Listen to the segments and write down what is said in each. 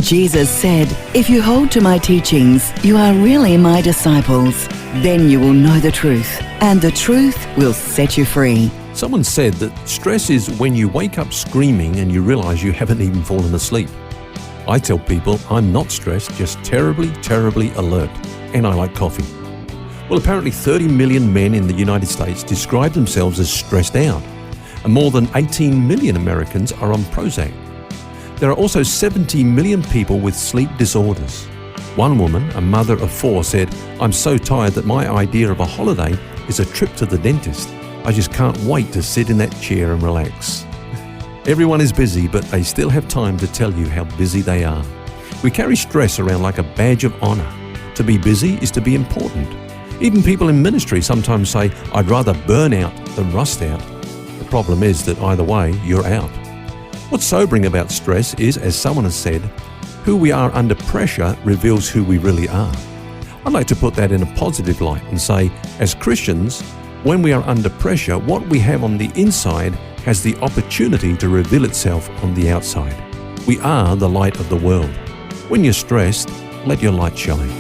Jesus said, "If you hold to my teachings, you are really my disciples. Then you will know the truth, and the truth will set you free." Someone said that stress is when you wake up screaming and you realize you haven't even fallen asleep. I tell people I'm not stressed, just terribly, terribly alert, and I like coffee. Well, apparently 30 million men in the United States describe themselves as stressed out, and more than 18 million Americans are on Prozac. There are also 70 million people with sleep disorders. One woman, a mother of 4, said, "I'm so tired that my idea of a holiday is a trip to the dentist. I just can't wait to sit in that chair and relax." Everyone is busy, but they still have time to tell you how busy they are. We carry stress around like a badge of honor. To be busy is to be important. Even people in ministry sometimes say, "I'd rather burn out than rust out." The problem is that either way, you're out. What's sobering about stress is, as someone has said, who we are under pressure reveals who we really are. I'd like to put that in a positive light and say, as Christians, when we are under pressure, what we have on the inside has the opportunity to reveal itself on the outside. We are the light of the world. When you're stressed, let your light shine.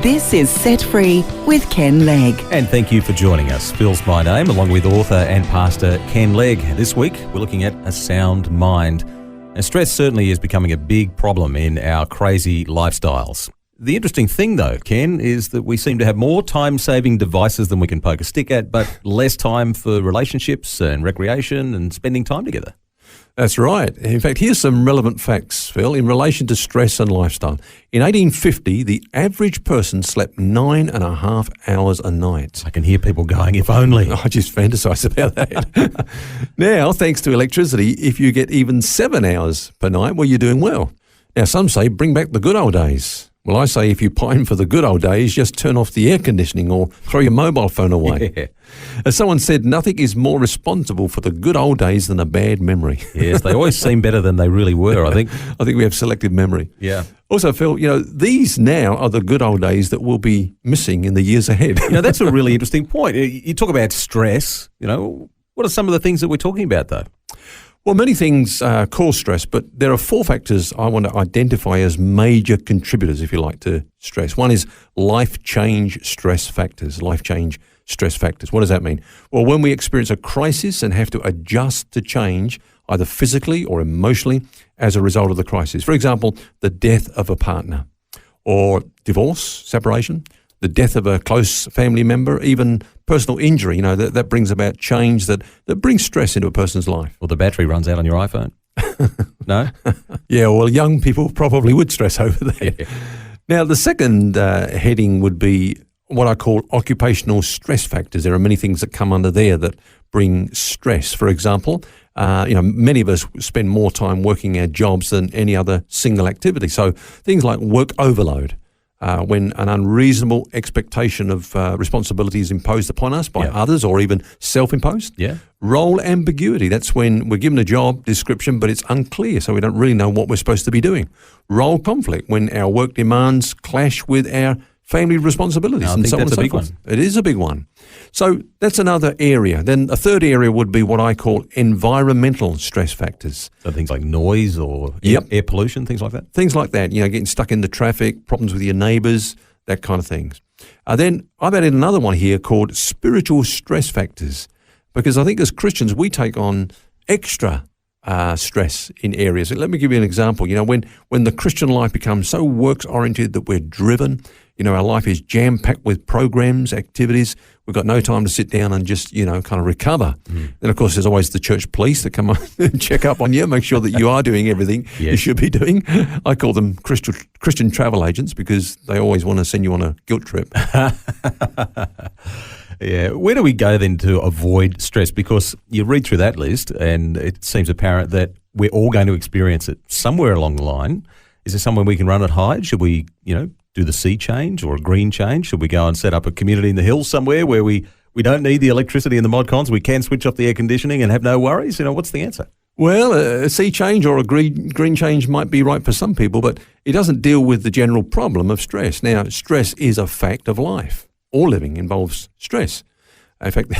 This is Set Free with Ken Legg. And thank you for joining us. Phil's my name, along with author and pastor Ken Legg. This week, we're looking at a sound mind. And stress certainly is becoming a big problem in our crazy lifestyles. The interesting thing, though, Ken, is that we seem to have more time-saving devices than we can poke a stick at, but less time for relationships and recreation and spending time together. That's right. In fact, here's some relevant facts, Phil, in relation to stress and lifestyle. In 1850, the average person slept 9.5 hours a night. I can hear people going, if only. I just fantasize about that. Now, thanks to electricity, if you get even 7 hours per night, well, you're doing well. Now, some say bring back the good old days. Well, I say if you pine for the good old days, just turn off the air conditioning or throw your mobile phone away. Yeah. As someone said, nothing is more responsible for the good old days than a bad memory. Yes, they always seem better than they really were, I think. I think we have selective memory. Yeah. Also, Phil, these now are the good old days that we'll be missing in the years ahead. That's a really interesting point. You talk about stress, what are some of the things that we're talking about, though? Well, many things cause stress, but there are 4 factors I want to identify as major contributors, if you like, to stress. One is life change stress factors. Life change stress factors. What does that mean? Well, when we experience a crisis and have to adjust to change, either physically or emotionally, as a result of the crisis. For example, the death of a partner, or divorce, separation, the death of a close family member, even personal injury, that brings about change that brings stress into a person's life. Well, the battery runs out on your iPhone. No? Yeah, well, young people probably would stress over that. Yeah. Now, the second heading would be what I call occupational stress factors. There are many things that come under there that bring stress. For example, many of us spend more time working our jobs than any other single activity. So things like work overload. When an unreasonable expectation of responsibility is imposed upon us by others or even self-imposed. Yeah. Role ambiguity, that's when we're given a job description but it's unclear, so we don't really know what we're supposed to be doing. Role conflict, when our work demands clash with our family responsibilities. I think that's a big one. It is a big one. So that's another area. Then a third area would be what I call environmental stress factors. So things like noise or air pollution, things like that? Things like that, getting stuck in the traffic, problems with your neighbours, that kind of things. Then I've added another one here called spiritual stress factors, because I think as Christians we take on extra stress in areas. Let me give you an example. When the Christian life becomes so works-oriented that we're driven, our life is jam-packed with programs, activities. We've got no time to sit down and just, kind of recover. Then, of course, there's always the church police that come on and check up on you, make sure that you are doing everything you should be doing. I call them Christian travel agents because they always want to send you on a guilt trip. Yeah. Where do we go then to avoid stress? Because you read through that list and it seems apparent that we're all going to experience it somewhere along the line. Is there somewhere we can run and hide? Should we, do the sea change or a green change? Should we go and set up a community in the hills somewhere where we don't need the electricity and the mod cons? We can switch off the air conditioning and have no worries? What's the answer? Well, a sea change or a green change might be right for some people, but it doesn't deal with the general problem of stress. Now, stress is a fact of life. All living involves stress. In fact,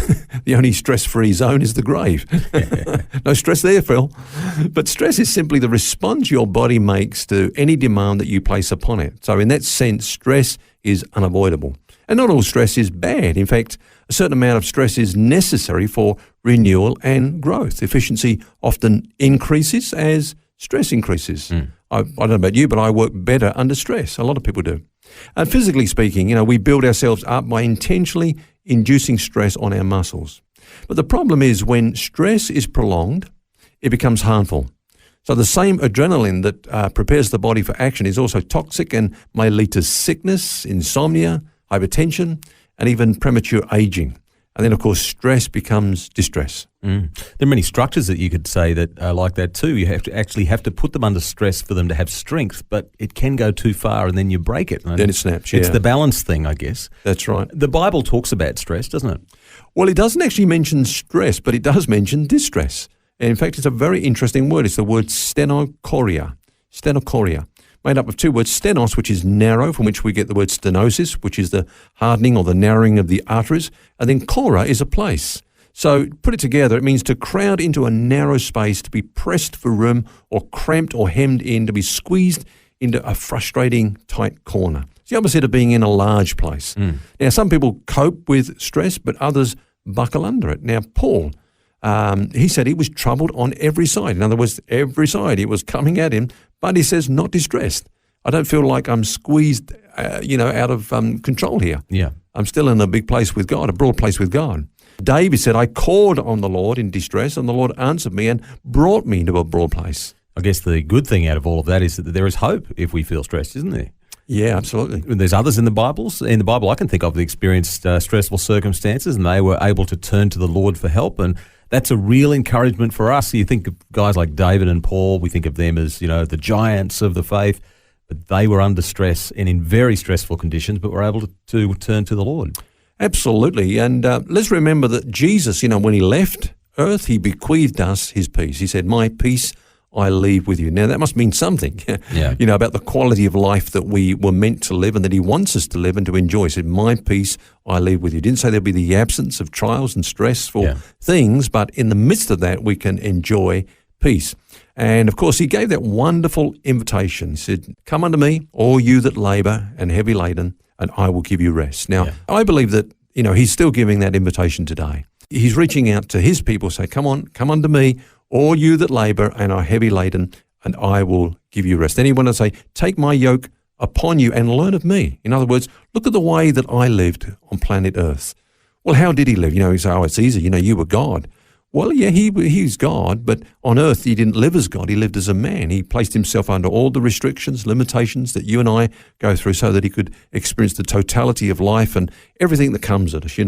the only stress-free zone is the grave. No stress there, Phil. But stress is simply the response your body makes to any demand that you place upon it. So in that sense, stress is unavoidable. And not all stress is bad. In fact, a certain amount of stress is necessary for renewal and growth. Efficiency often increases as stress increases. I don't know about you, but I work better under stress. A lot of people do. And physically speaking, we build ourselves up by intentionally inducing stress on our muscles. But the problem is when stress is prolonged, it becomes harmful. So the same adrenaline that prepares the body for action is also toxic and may lead to sickness, insomnia, hypertension, and even premature aging. And then, of course, stress becomes distress. There are many structures that you could say that are like that too. You have to put them under stress for them to have strength, but it can go too far and then you break it. Then it snaps, It's the balance thing, I guess. That's right. The Bible talks about stress, doesn't it? Well, it doesn't actually mention stress, but it does mention distress. And in fact, it's a very interesting word. It's the word stenochoria. Stenochoria. Made up of two words, stenos, which is narrow, from which we get the word stenosis, which is the hardening or the narrowing of the arteries, and then chora is a place. So put it together, it means to crowd into a narrow space, to be pressed for room, or cramped or hemmed in, to be squeezed into a frustrating tight corner. It's the opposite of being in a large place. Now, some people cope with stress, but others buckle under it. Now, Paul, he said he was troubled on every side. In other words, every side it was coming at him, but he says, not distressed. I don't feel like I'm squeezed, out of control here. Yeah. I'm still in a big place with God, a broad place with God. David said, I called on the Lord in distress, and the Lord answered me and brought me into a broad place. I guess the good thing out of all of that is that there is hope if we feel stressed, isn't there? Yeah, absolutely. There's others in the Bible I can think of that experienced stressful circumstances, and they were able to turn to the Lord for help, and that's a real encouragement for us. You think of guys like David and Paul, we think of them as, the giants of the faith, but they were under stress and in very stressful conditions, but were able to turn to the Lord. Absolutely. And let's remember that Jesus, when he left earth, he bequeathed us his peace. He said, my peace I leave with you. Now, that must mean something, Yeah. About the quality of life that we were meant to live and that he wants us to live and to enjoy. He said, my peace I leave with you. He didn't say there'd be the absence of trials and stressful things, but in the midst of that, we can enjoy peace. And, of course, he gave that wonderful invitation. He said, come unto me, all you that labour and heavy laden, and I will give you rest. Now, I believe that, he's still giving that invitation today. He's reaching out to his people, say, come on, come unto me, all you that labour and are heavy laden, and I will give you rest. Then he went on to say, take my yoke upon you and learn of me. In other words, look at the way that I lived on planet Earth. Well, how did he live? You say, oh, it's easy. You were God. Well, yeah, he's God, but on earth he didn't live as God. He lived as a man. He placed himself under all the restrictions, limitations that you and I go through so that he could experience the totality of life and everything that comes at us,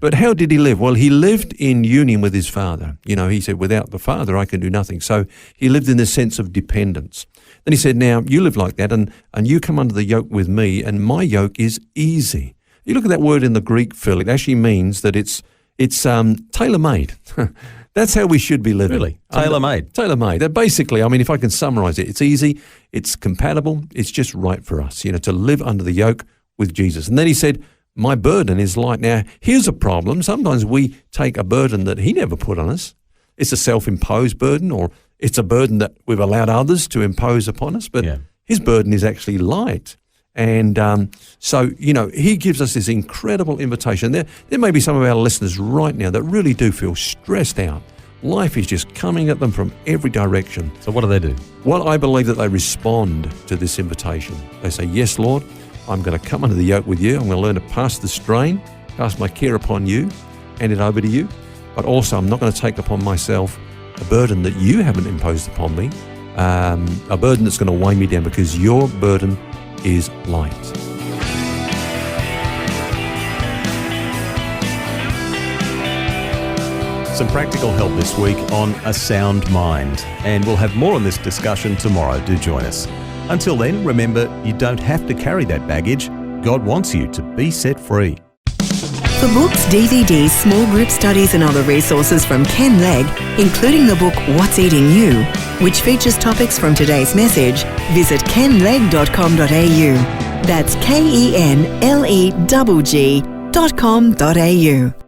But how did he live? Well, he lived in union with his Father. He said, without the Father, I can do nothing. So he lived in this sense of dependence. Then he said, now you live like that and you come under the yoke with me, and my yoke is easy. You look at that word in the Greek, Phil, it actually means that it's tailor-made. That's how we should be living. Really? Tailor-made? Tailor-made. Basically, if I can summarize it, it's easy, it's compatible, it's just right for us, to live under the yoke with Jesus. And then he said, my burden is light. Now, here's a problem. Sometimes we take a burden that he never put on us. It's a self-imposed burden, or it's a burden that we've allowed others to impose upon us, but his burden is actually light. And so, he gives us this incredible invitation. There may be some of our listeners right now that really do feel stressed out. Life is just coming at them from every direction. So what do they do? Well, I believe that they respond to this invitation. They say, yes, Lord, I'm going to come under the yoke with you. I'm going to learn to pass the strain, cast my care upon you, hand it over to you. But also, I'm not going to take upon myself a burden that you haven't imposed upon me, a burden that's going to weigh me down, because your burden is light. Some practical help this week on a sound mind, and we'll have more on this discussion tomorrow. Do join us. Until then, remember, you don't have to carry that baggage. God wants you to be set free. For books, DVDs, small group studies and other resources from Ken Legg, including the book What's Eating You, which features topics from today's message, visit kenlegg.com.au. That's KENLEGG.com.au.